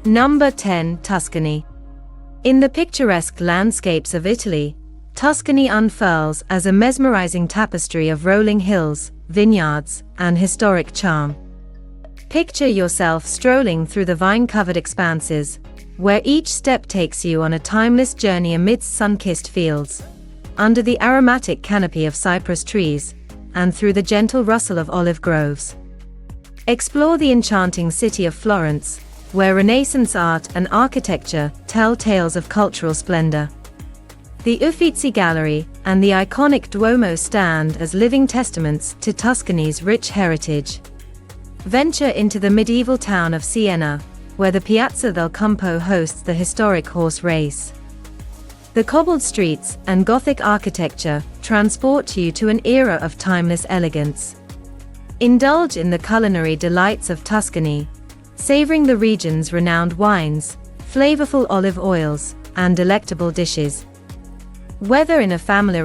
Number 10. Tuscany. In the picturesque landscapes of Italy, Tuscany unfurls as a mesmerizing tapestry of rolling hills, vineyards, and historic charm. Picture yourself strolling through the vine-covered expanses, where each step takes you on a timeless journey amidst sun-kissed fields, under the aromatic canopy of cypress trees, and through the gentle rustle of olive groves. Explore the enchanting city of Florence, where Renaissance art and architecture tell tales of cultural splendor. The Uffizi Gallery and the iconic Duomo stand as living testaments to Tuscany's rich heritage. Venture into the medieval town of Siena, where the Piazza del Campo hosts the historic horse race. The cobbled streets and Gothic architecture transport you to an era of timeless elegance. Indulge in the culinary delights of Tuscany, savoring the region's renowned wines, flavorful olive oils, and delectable dishes. Whether in a family